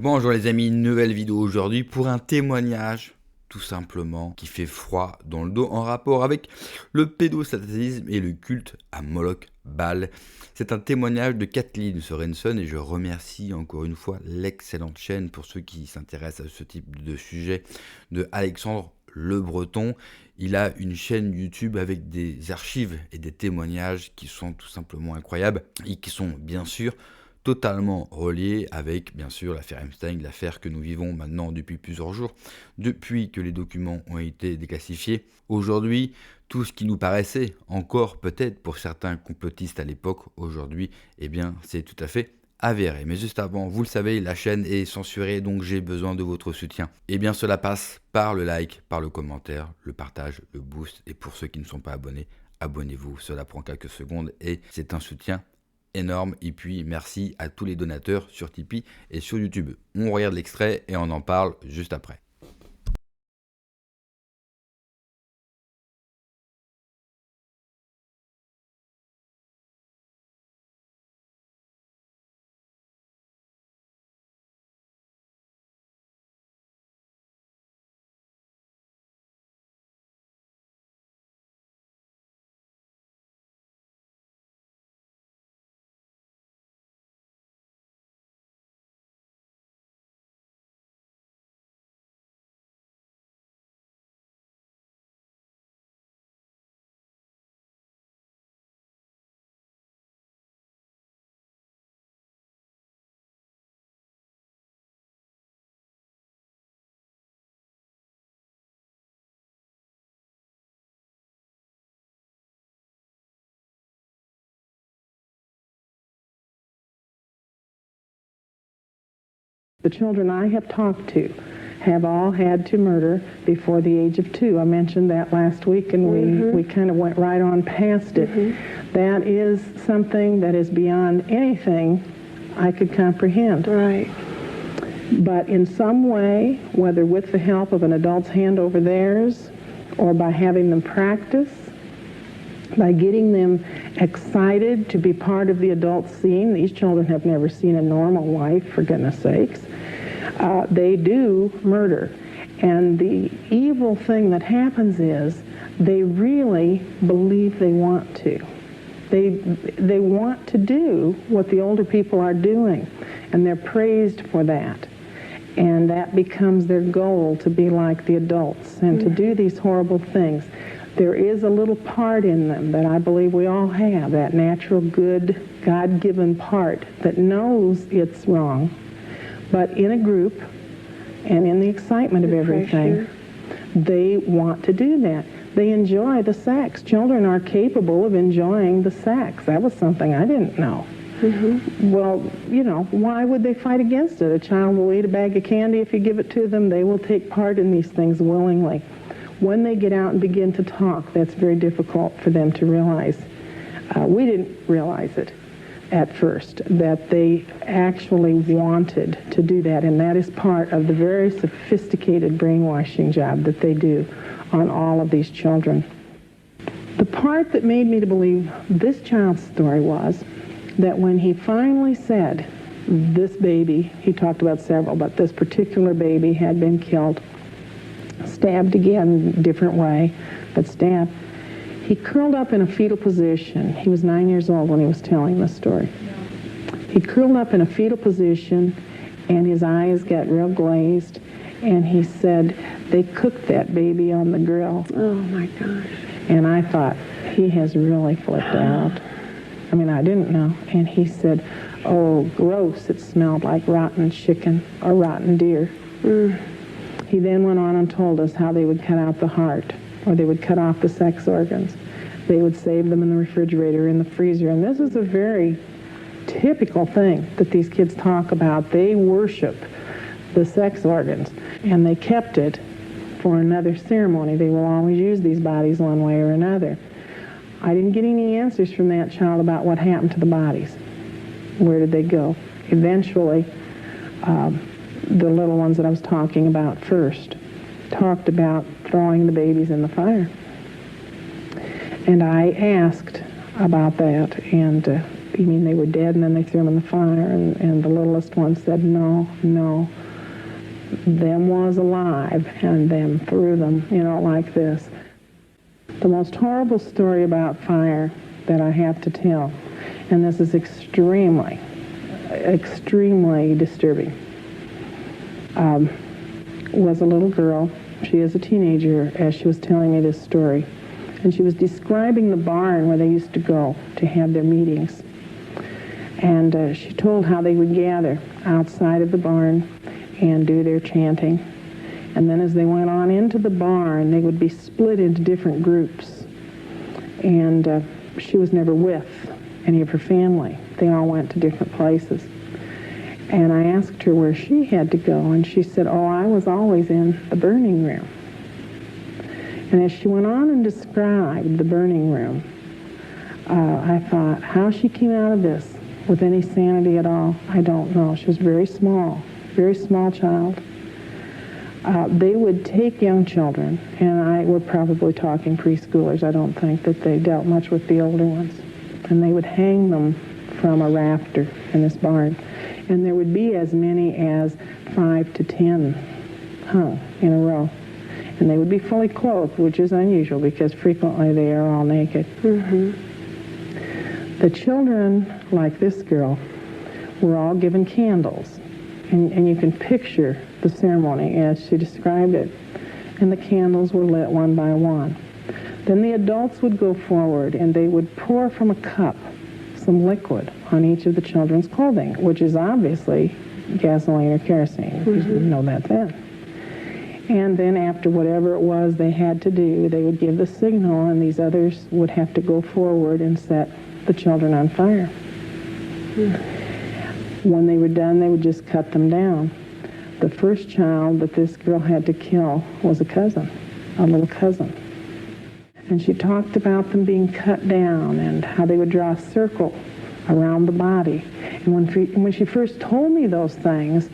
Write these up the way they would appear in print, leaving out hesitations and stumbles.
Bonjour les amis, nouvelle vidéo aujourd'hui pour un témoignage tout simplement qui fait froid dans le dos en rapport avec le pédosatanisme et le culte à Moloch Baal. C'est un témoignage de Kathleen Sorensen et je remercie encore une fois l'excellente chaîne pour ceux qui s'intéressent à ce type de sujet de Alexandre Le Breton. Il a une chaîne YouTube avec des archives et des témoignages qui sont tout simplement incroyables et qui sont bien sûr totalement relié avec, bien sûr, l'affaire Epstein, l'affaire que nous vivons maintenant depuis plusieurs jours, depuis que les documents ont été déclassifiés. Aujourd'hui, tout ce qui nous paraissait encore peut-être pour certains complotistes à l'époque, aujourd'hui, eh bien, c'est tout à fait avéré. Mais juste avant, vous le savez, la chaîne est censurée, donc j'ai besoin de votre soutien. Eh bien, cela passe par le like, par le commentaire, le partage, le boost. Et pour ceux qui ne sont pas abonnés, abonnez-vous. Cela prend quelques secondes et c'est un soutien énorme. Et puis merci à tous les donateurs sur Tipeee et sur YouTube. On regarde l'extrait et on en parle juste après. The children I have talked to have all had to murder before the age of 2. I mentioned that last week, and we kind of went right on past it. That is something that is beyond anything I could comprehend. Right. But in some way, whether with the help of an adult's hand over theirs, or by having them practice, by getting them excited to be part of the adult scene. These children have never seen a normal life, for goodness sakes. They do murder. And the evil thing that happens is they really believe they want to. They want to do what the older people are doing, and they're praised for that. And that becomes their goal, to be like the adults and to do these horrible things. There is a little part in them that I believe we all have, that natural, good, God-given part that knows it's wrong. But in a group and in the excitement of everything, they want to do that. They enjoy the sex. Children are capable of enjoying the sex. That was something I didn't know. Well, you know, why would they fight against it? A child will eat a bag of candy if you give it to them. They will take part in these things willingly. When they get out and begin to talk, that's very difficult for them to realize. We didn't realize it at first, that they actually wanted to do that, and that is part of the very sophisticated brainwashing job that they do on all of these children. The part that made me to believe this child's story was that when he finally said this baby, he talked about several, but this particular baby had been killed, stabbed again, different way, but stabbed. He curled up in a fetal position. He was 9 years old when he was telling this story. He curled up in a fetal position, and his eyes got real glazed, and he said, they cooked that baby on the grill. Oh, my gosh. And I thought, he has really flipped out. I mean, I didn't know. And he said, oh, gross, it smelled like rotten chicken or rotten deer. He then went on and told us how they would cut out the heart, or they would cut off the sex organs. They would save them in the refrigerator, in the freezer. And this is a very typical thing that these kids talk about. They worship the sex organs, and they kept it for another ceremony. They will always use these bodies one way or another. I didn't get any answers from that child about what happened to the bodies. Where did they go? Eventually, the little ones that I was talking about first talked about throwing the babies in the fire. And I asked about that, and you mean they were dead and then they threw them in the fire? And the littlest one said, no, them was alive and them threw them, like this. The most horrible story about fire that I have to tell, and this is extremely disturbing, was a little girl. She is a teenager as she was telling me this story. And she was describing the barn where they used to go to have their meetings. And she told how they would gather outside of the barn and do their chanting. And then as they went on into the barn, they would be split into different groups. And she was never with any of her family. They all went to different places. And I asked her where she had to go, and she said, I was always in the burning room. And as she went on and described the burning room, I thought, how she came out of this with any sanity at all, I don't know. She was very small child. They would take young children, and we're probably talking preschoolers. I don't think that they dealt much with the older ones. And they would hang them from a rafter in this barn. And there would be as many as 5 to 10 hung in a row. And they would be fully clothed, which is unusual because frequently they are all naked. The children, like this girl, were all given candles. And you can picture the ceremony as she described it. And the candles were lit one by one. Then the adults would go forward and they would pour from a cup some liquid on each of the children's clothing, which is obviously gasoline or kerosene. We didn't know that then. And then after whatever it was they had to do, they would give the signal, and these others would have to go forward and set the children on fire. When they were done, they would just cut them down. The first child that this girl had to kill was a little cousin. And she talked about them being cut down and how they would draw a circle around the body. And when she first told me those things,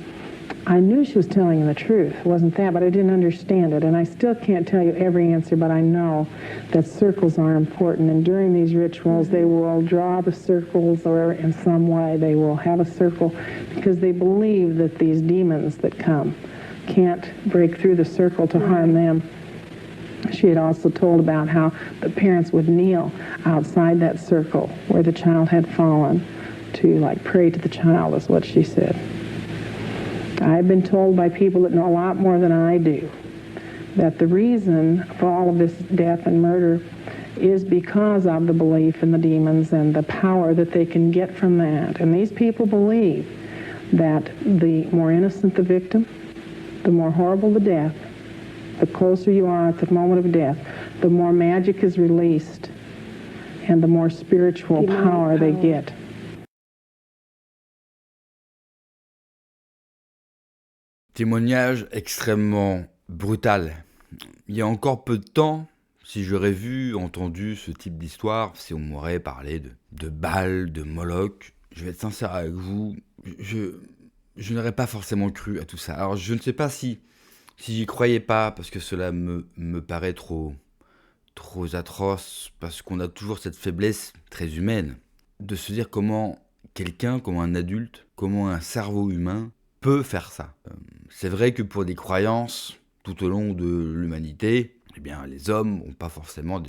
I knew she was telling the truth. It wasn't that, but I didn't understand it. And I still can't tell you every answer, but I know that circles are important. And during these rituals, they will draw the circles, or in some way they will have a circle, because they believe that these demons that come can't break through the circle to harm them. She had also told about how the parents would kneel outside that circle where the child had fallen to pray to the child, is what she said. I've been told by people that know a lot more than I do that the reason for all of this death and murder is because of the belief in the demons and the power that they can get from that. And these people believe that the more innocent the victim, the more horrible the death, the closer you are at the moment of death, the more magic is released and the more spiritual power they get. Témoignage extrêmement brutal. Il y a encore peu de temps, si j'aurais entendu ce type d'histoire, si on m'aurait parlé de Baal, de Moloch, je vais être sincère avec vous, je n'aurais pas forcément cru à tout ça. Alors je ne sais pas si j'y croyais pas, parce que cela me paraît trop atroce, parce qu'on a toujours cette faiblesse très humaine, de se dire comment un adulte, comment un cerveau humain peut faire ça. C'est vrai que pour des croyances, tout au long de l'humanité, eh bien, les hommes n'ont pas forcément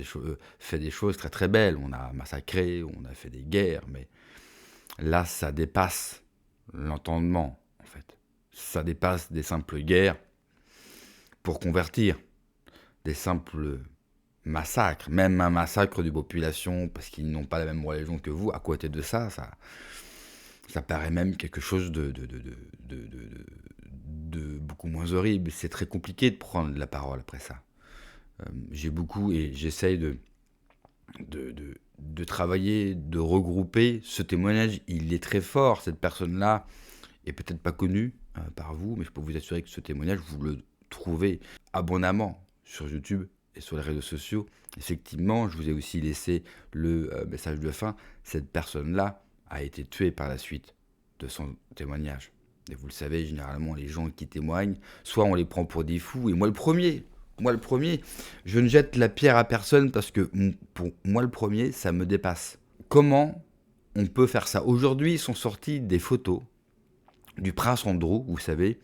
fait des choses très très belles. On a massacré, on a fait des guerres, mais là, ça dépasse l'entendement, en fait. Ça dépasse des simples guerres pour convertir, des simples massacres, même un massacre de population parce qu'ils n'ont pas la même religion que vous. À côté de ça paraît même quelque chose de beaucoup moins horrible. C'est très compliqué de prendre la parole après ça. J'ai beaucoup et j'essaye de travailler, de regrouper ce témoignage. Il est très fort. Cette personne-là est peut-être pas connue par vous, mais je peux vous assurer que ce témoignage, vous le trouvez abondamment sur YouTube et sur les réseaux sociaux. Effectivement, je vous ai aussi laissé le message de fin. Cette personne-là a été tuée par la suite de son témoignage. Et vous le savez, généralement, les gens qui témoignent, soit on les prend pour des fous, et moi le premier, je ne jette la pierre à personne parce que pour moi le premier, ça me dépasse. Comment on peut faire ça. Aujourd'hui, sont sorties des photos du prince Andrew, vous savez,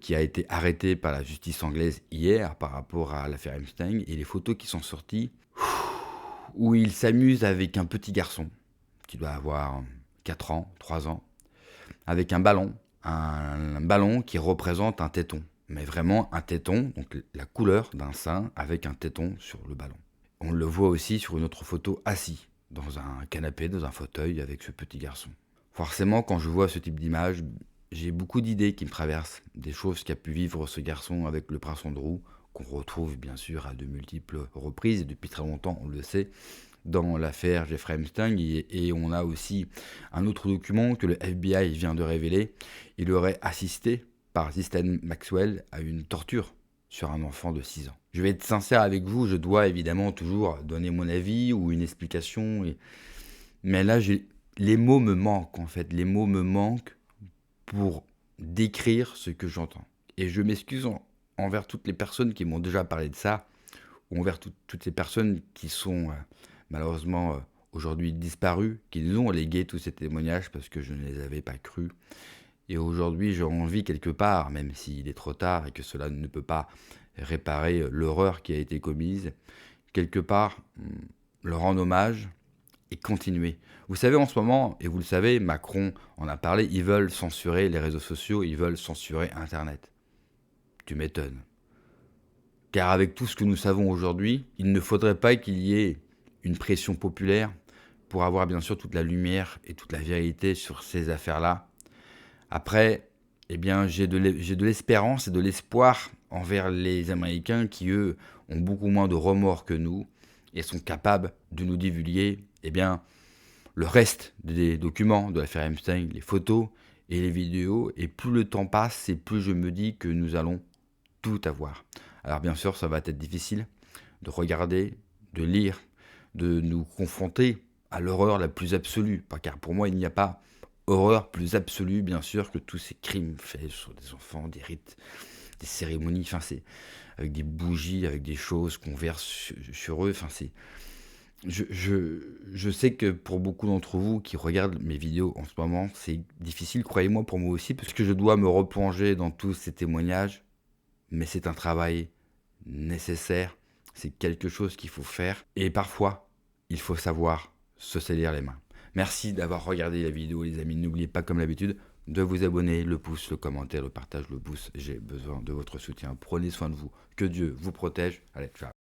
qui a été arrêté par la justice anglaise hier par rapport à l'affaire Epstein, et les photos qui sont sorties où il s'amuse avec un petit garçon qui doit avoir 4 ans, 3 ans, avec un ballon qui représente un téton, mais vraiment un téton, donc la couleur d'un sein avec un téton sur le ballon. On le voit aussi sur une autre photo assis dans un canapé, dans un fauteuil avec ce petit garçon. Forcément, quand je vois ce type d'image, j'ai beaucoup d'idées qui me traversent, des choses qu'a pu vivre ce garçon avec le prince Andrew, qu'on retrouve bien sûr à de multiples reprises, et depuis très longtemps, on le sait, dans l'affaire Jeffrey Epstein, et on a aussi un autre document que le FBI vient de révéler. Il aurait assisté par Ghislaine Maxwell à une torture sur un enfant de 6 ans. Je vais être sincère avec vous, je dois évidemment toujours donner mon avis ou une explication, mais là, les mots me manquent en fait, les mots me manquent pour décrire ce que j'entends. Et je m'excuse envers toutes les personnes qui m'ont déjà parlé de ça, ou envers toutes ces personnes qui sont malheureusement aujourd'hui disparues, qui nous ont légué tous ces témoignages parce que je ne les avais pas crus. Et aujourd'hui, j'ai envie quelque part, même s'il est trop tard et que cela ne peut pas réparer l'horreur qui a été commise, quelque part, leur rendre hommage et continuer. Vous savez, en ce moment, et vous le savez, Macron en a parlé, ils veulent censurer les réseaux sociaux, ils veulent censurer Internet. Tu m'étonnes. Car avec tout ce que nous savons aujourd'hui, il ne faudrait pas qu'il y ait une pression populaire pour avoir bien sûr toute la lumière et toute la vérité sur ces affaires-là. Après, eh bien, j'ai de l'espérance et de l'espoir envers les Américains qui, eux, ont beaucoup moins de remords que nous et sont capables de nous divulguer, eh bien, le reste des documents de l'affaire Epstein, les photos et les vidéos. Et plus le temps passe, et plus je me dis que nous allons tout avoir. Alors bien sûr, ça va être difficile de regarder, de lire, de nous confronter à l'horreur la plus absolue. Car pour moi, il n'y a pas horreur plus absolue, bien sûr, que tous ces crimes faits sur des enfants, des rites, des cérémonies, enfin c'est avec des bougies, avec des choses qu'on verse sur eux. Enfin c'est, je sais que pour beaucoup d'entre vous qui regardent mes vidéos en ce moment, c'est difficile, croyez-moi, pour moi aussi, parce que je dois me replonger dans tous ces témoignages, mais c'est un travail nécessaire, c'est quelque chose qu'il faut faire, et parfois, il faut savoir se salir les mains. Merci d'avoir regardé la vidéo, les amis. N'oubliez pas, comme d'habitude, de vous abonner, le pouce, le commentaire, le partage, le pouce. J'ai besoin de votre soutien. Prenez soin de vous. Que Dieu vous protège. Allez, ciao.